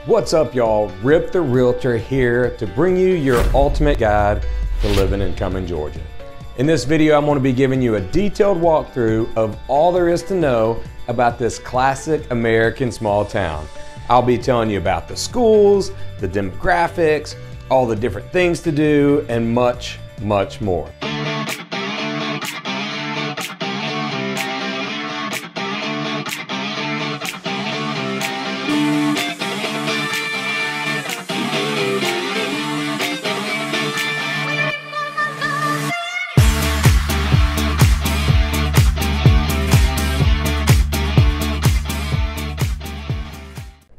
What's up, y'all? Rip the Realtor here to bring you your ultimate guide to living in Cumming, Georgia. In this video, I'm going to be giving you a detailed walkthrough of all there is to know about this classic American small town. I'll be telling you about the schools, the demographics, all the different things to do, and much, much more.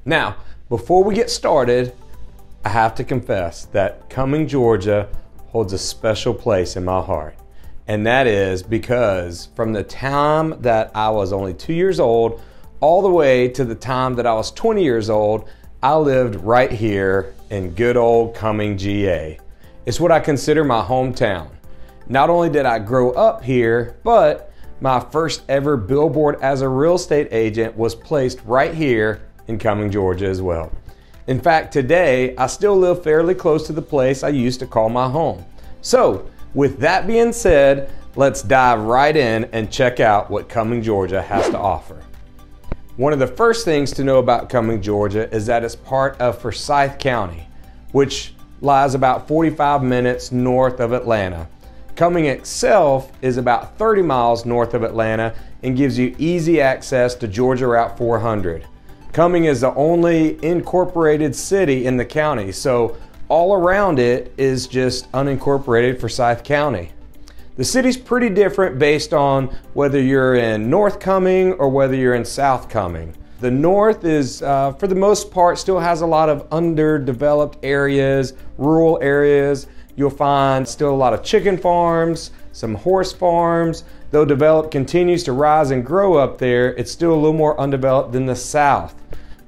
Now, before we get started, I have to confess that Cumming, Georgia holds a special place in my heart. And that is because from the time that I was only 2 years old, all the way to the time that I was 20 years old, I lived right here in good old Cumming GA. It's what I consider my hometown. Not only did I grow up here, but my first ever billboard as a real estate agent was placed right here in Cumming, Georgia as well. In fact, today, I still live fairly close to the place I used to call my home. So, with that being said, let's dive right in and check out what Cumming, Georgia has to offer. One of the first things to know about Cumming, Georgia is that it's part of Forsyth County, which lies about 45 minutes north of Atlanta. Cumming itself is about 30 miles north of Atlanta and gives you easy access to Georgia Route 400. Cumming is the only incorporated city in the county, so all around it is just unincorporated Forsyth County. The city's pretty different based on whether you're in North Cumming or whether you're in South Cumming. The north is, for the most part, still has a lot of underdeveloped areas, rural areas. You'll find still a lot of chicken farms, some horse farms. Though developed continues to rise and grow up there, it's still a little more undeveloped than the south.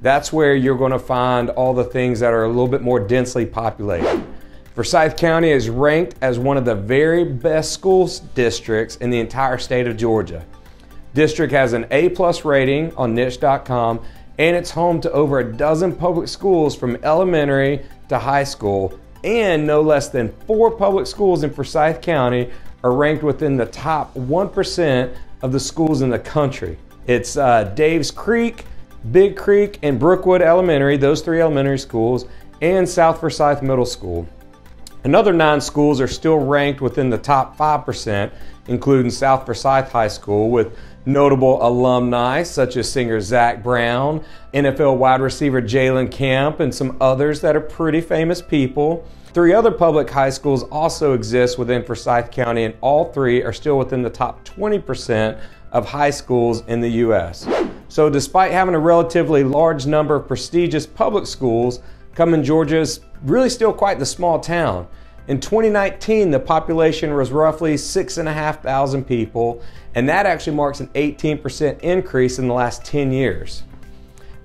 That's where you're going to find all the things that are a little bit more densely populated. Forsyth County is ranked as one of the very best school districts in the entire state of Georgia. District has an A+ rating on niche.com, and it's home to over a dozen public schools from elementary to high school, and no less than 4 public schools in Forsyth County are ranked within the top 1% of the schools in the country. It's Dave's Creek, Big Creek, and Brookwood Elementary, those 3 elementary schools, and South Forsyth Middle School. Another 9 schools are still ranked within the top 5%, including South Forsyth High School, with notable alumni such as singer Zach Brown, NFL wide receiver Jalen Camp, and some others that are pretty famous people. 3 other public high schools also exist within Forsyth County, and all 3 are still within the top 20% of high schools in the U.S. So despite having a relatively large number of prestigious public schools, Cumming, Georgia is really still quite the small town. In 2019, the population was roughly 6,500 people, and that actually marks an 18% increase in the last 10 years.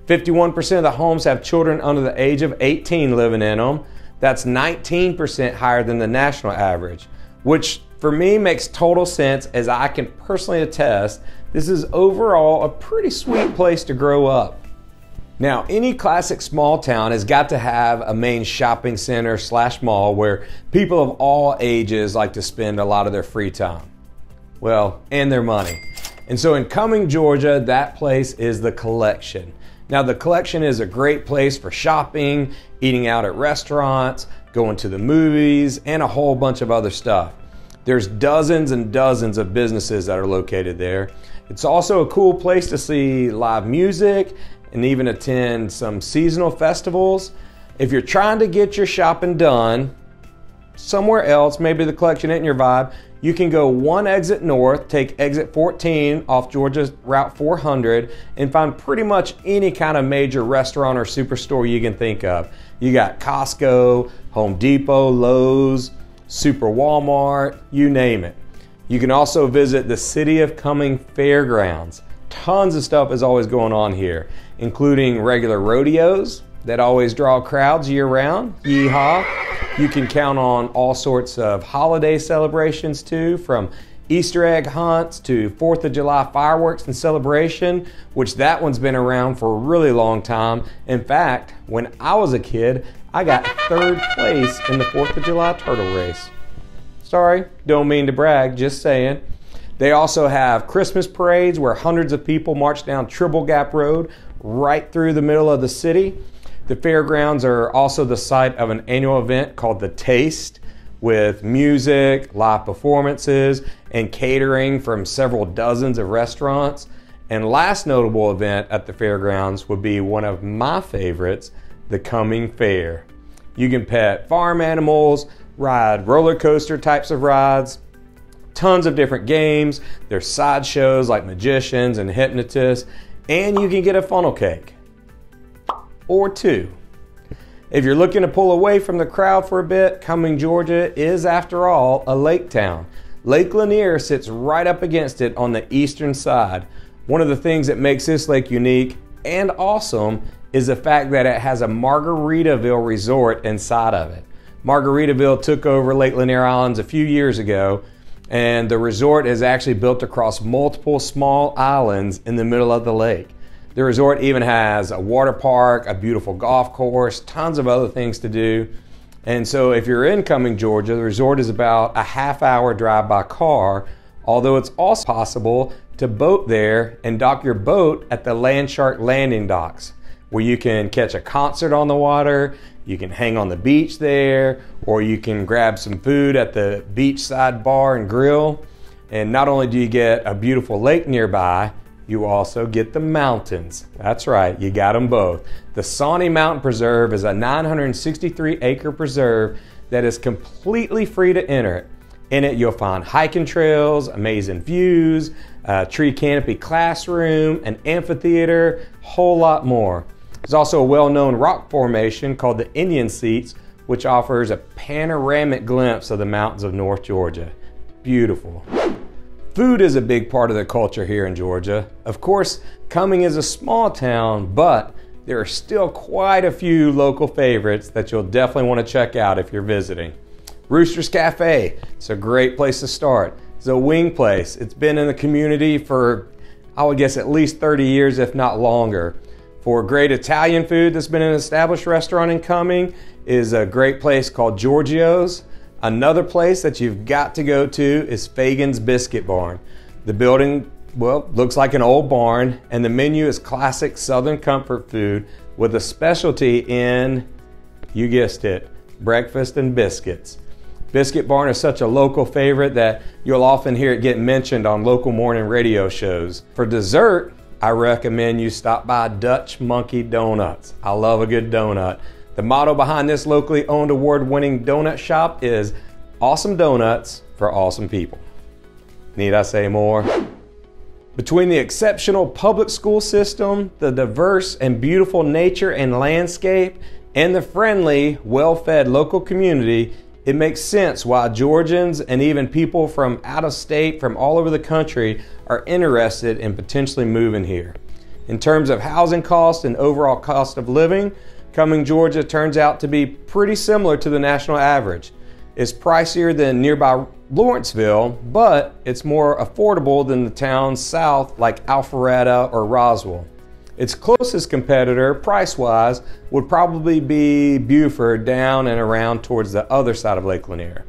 51% of the homes have children under the age of 18 living in them. That's 19% higher than the national average, which for me makes total sense, as I can personally attest this is overall a pretty sweet place to grow up. Now, any classic small town has got to have a main shopping center / mall where people of all ages like to spend a lot of their free time. Well, and their money. And so in Cumming, Georgia, that place is the Collection. Now, the Collection is a great place for shopping, eating out at restaurants, going to the movies, and a whole bunch of other stuff. There's dozens and dozens of businesses that are located there. It's also a cool place to see live music and even attend some seasonal festivals. If you're trying to get your shopping done somewhere else, maybe the Collection ain't your vibe, you can go 1 exit north, take exit 14 off Georgia Route 400, and find pretty much any kind of major restaurant or superstore you can think of. You got Costco, Home Depot, Lowe's, Super Walmart, you name it. You can also visit the City of Cumming Fairgrounds. Tons of stuff is always going on here, including regular rodeos that always draw crowds year-round. Yeehaw! You can count on all sorts of holiday celebrations too, from Easter egg hunts to 4th of July fireworks and celebration, which that one's been around for a really long time. In fact, when I was a kid, I got 3rd place in the 4th of July turtle race. Sorry, don't mean to brag, just saying. They also have Christmas parades where hundreds of people march down Tribble Gap Road right through the middle of the city. The fairgrounds are also the site of an annual event called The Taste, with music, live performances, and catering from several dozens of restaurants. And last notable event at the fairgrounds would be one of my favorites, the Cumming Fair. You can pet farm animals, ride roller coaster types of rides, tons of different games. There's side shows like magicians and hypnotists, and you can get a funnel cake or 2. If you're looking to pull away from the crowd for a bit, Cumming, Georgia is, after all, a lake town. Lake Lanier sits right up against it on the eastern side. One of the things that makes this lake unique and awesome is the fact that it has a Margaritaville resort inside of it. Margaritaville took over Lake Lanier Islands a few years ago, and the resort is actually built across multiple small islands in the middle of the lake. The resort even has a water park, a beautiful golf course, tons of other things to do. And so if you're in Cumming, Georgia, the resort is about a half-hour drive by car, although it's also possible to boat there and dock your boat at the Landshark landing docks, where you can catch a concert on the water, you can hang on the beach there, or you can grab some food at the beachside bar and grill. And not only do you get a beautiful lake nearby, you also get the mountains. That's right, you got them both. The Sawney Mountain Preserve is a 963-acre preserve that is completely free to enter. In it, you'll find hiking trails, amazing views, a tree canopy classroom, an amphitheater, a whole lot more. There's also a well-known rock formation called the Indian Seats, which offers a panoramic glimpse of the mountains of North Georgia. Beautiful. Food is a big part of the culture here in Georgia. Of course, Cumming is a small town, but there are still quite a few local favorites that you'll definitely want to check out if you're visiting. Rooster's Cafe, it's a great place to start. It's a wing place. It's been in the community for, I would guess, at least 30 years, if not longer. For great Italian food that's been an established restaurant in Cumming is a great place called Giorgio's. Another place that you've got to go to is Fagan's Biscuit Barn. The building, well, looks like an old barn, and the menu is classic Southern comfort food with a specialty in, you guessed it, breakfast and biscuits. Biscuit Barn is such a local favorite that you'll often hear it get mentioned on local morning radio shows. For dessert, I recommend you stop by Dutch Monkey Donuts. I love a good donut. The motto behind this locally owned award-winning donut shop is awesome donuts for awesome people. Need I say more? Between the exceptional public school system, the diverse and beautiful nature and landscape, and the friendly, well-fed local community, it makes sense why Georgians and even people from out of state, from all over the country, are interested in potentially moving here. In terms of housing costs and overall cost of living, Cumming, Georgia turns out to be pretty similar to the national average. It's pricier than nearby Lawrenceville, but it's more affordable than the towns south like Alpharetta or Roswell. Its closest competitor, price-wise, would probably be Buford, down and around towards the other side of Lake Lanier.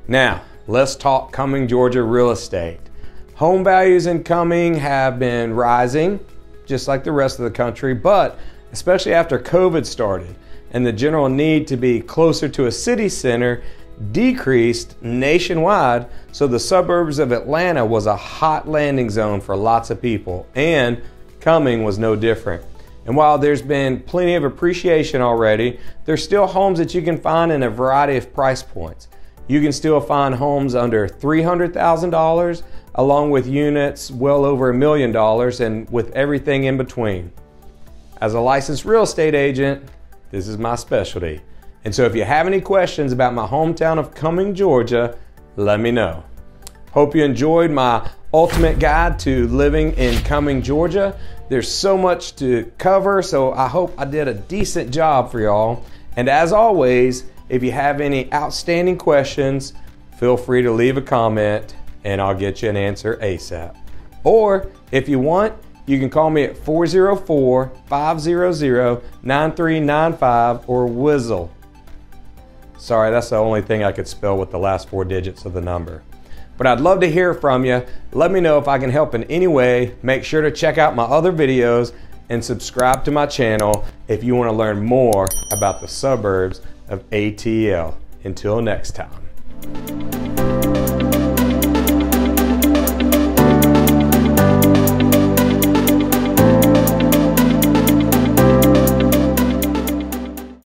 Now, let's talk Cumming, Georgia real estate. Home values in Cumming have been rising, just like the rest of the country, but especially after COVID started and the general need to be closer to a city center decreased nationwide, so the suburbs of Atlanta was a hot landing zone for lots of people, and Cumming was no different. And while there's been plenty of appreciation already, there's still homes that you can find in a variety of price points. You can still find homes under $300,000, along with units well over $1 million, and with everything in between. As a licensed real estate agent, this is my specialty. And so if you have any questions about my hometown of Cumming, Georgia, let me know. Hope you enjoyed my ultimate guide to living in Cumming, Georgia. There's so much to cover, so I hope I did a decent job for y'all. And as always, if you have any outstanding questions, feel free to leave a comment and I'll get you an answer ASAP. Or if you want, you can call me at 404-500-9395 or WIZZLE. Sorry, that's the only thing I could spell with the last 4 digits of the number. But I'd love to hear from you. Let me know if I can help in any way. Make sure to check out my other videos and subscribe to my channel if you want to learn more about the suburbs of ATL. Until next time.